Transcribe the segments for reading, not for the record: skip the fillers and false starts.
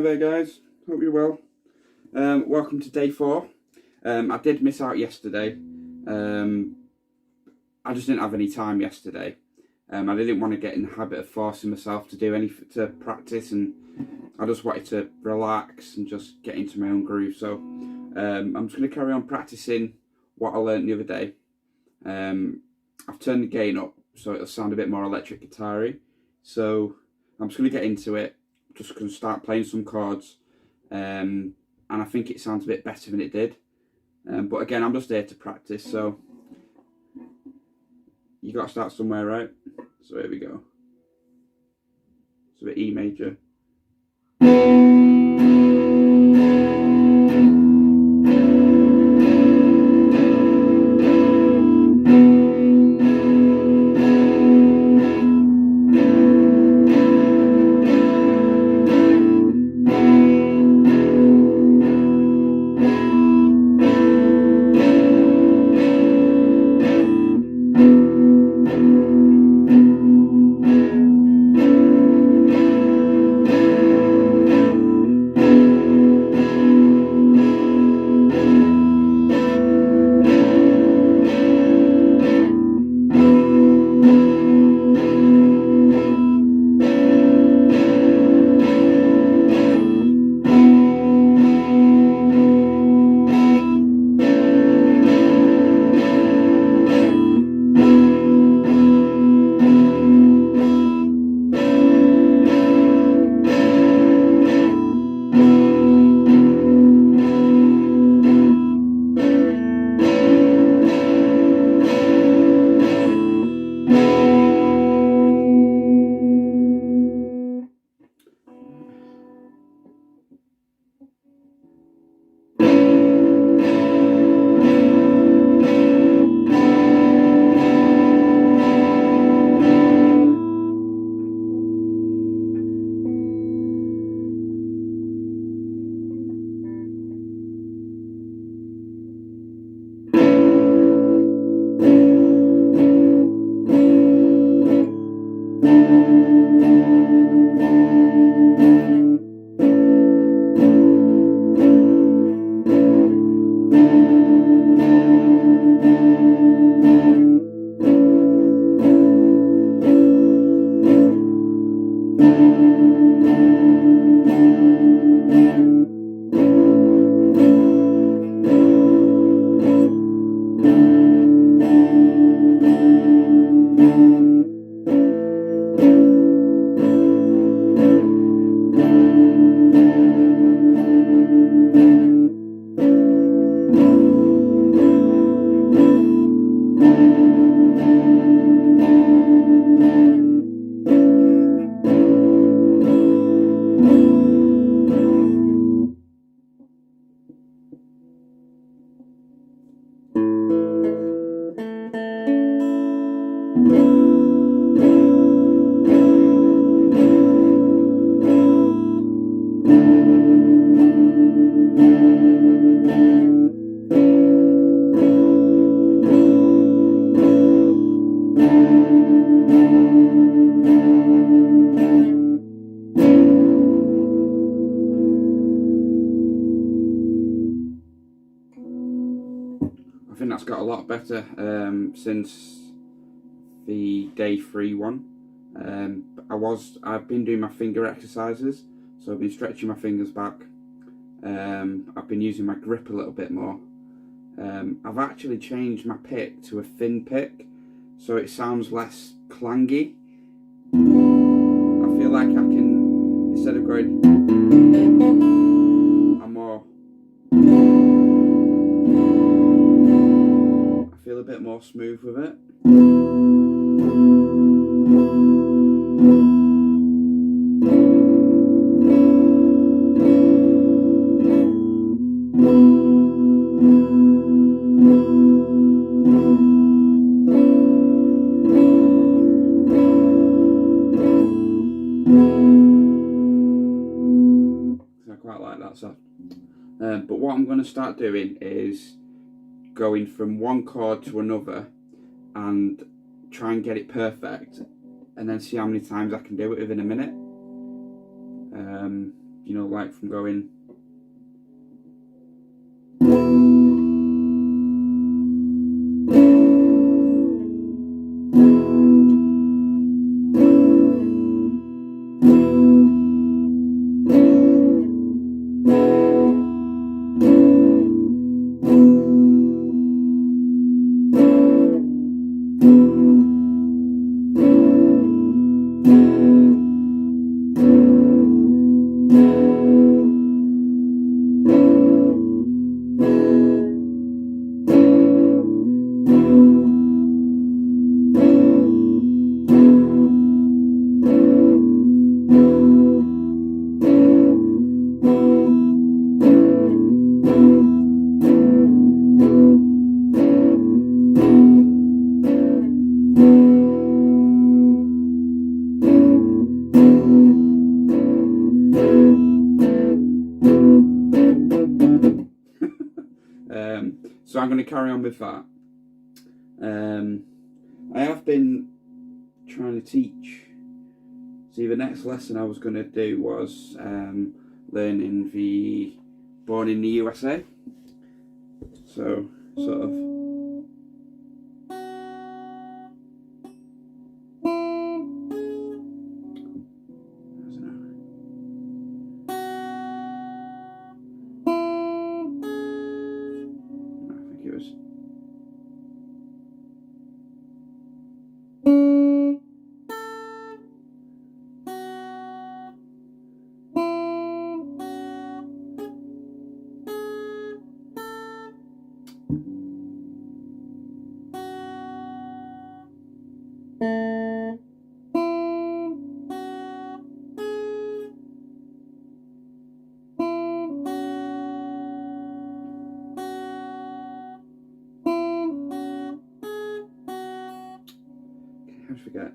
there guys, hope you're well. Welcome to day 4. I did miss out yesterday. I just didn't have any time yesterday. I didn't want to get in the habit of forcing myself to do anything to practice, and I just wanted to relax and just get into my own groove. So I'm just going to carry on practicing what I learnt the other day. I've turned the gain up so it'll sound a bit more electric guitar-y. So I'm just going to get into it. Just going to start playing some chords, and I think it sounds a bit better than it did. But again, I'm just there to practice, so you got to start somewhere, right? So here we go. So E major. I think that's got a lot better since the day 3 one. I've been doing my finger exercises, so I've been stretching my fingers back. I've been using my grip a little bit more. I've actually changed my pick to a thin pick, so it sounds less clangy. I feel like I can, instead of going, I'm more, I feel a bit more smooth with it. I quite like that sound. But what I'm going to start doing is going from one chord to another and try and get it perfect, and then see how many times I can do it within a minute. you know, like from going. So I'm going to carry on with that. I have been trying to teach. See, the next lesson I was going to do was learning the Born in the USA. So, sort of. I forget.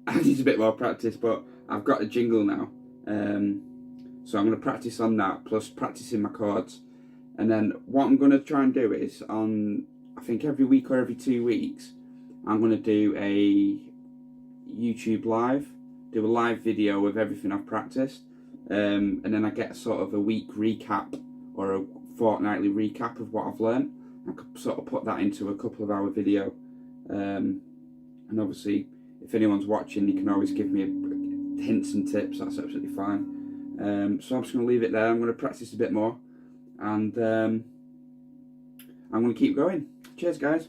I need a bit more practice, but I've got a jingle now. So I'm going to practice on that, plus practicing my chords. And then what I'm going to try and do is, on, I think every week or every 2 weeks, I'm going to do a YouTube live, do a live video of everything I've practiced. And then I get sort of a week recap or a fortnightly recap of what I've learned. I could sort of put that into a couple of hour video. And obviously, if anyone's watching, you can always give me hints and tips. That's absolutely fine. So I'm just going to leave it there. I'm going to practice a bit more, and I'm going to keep going. Cheers, guys.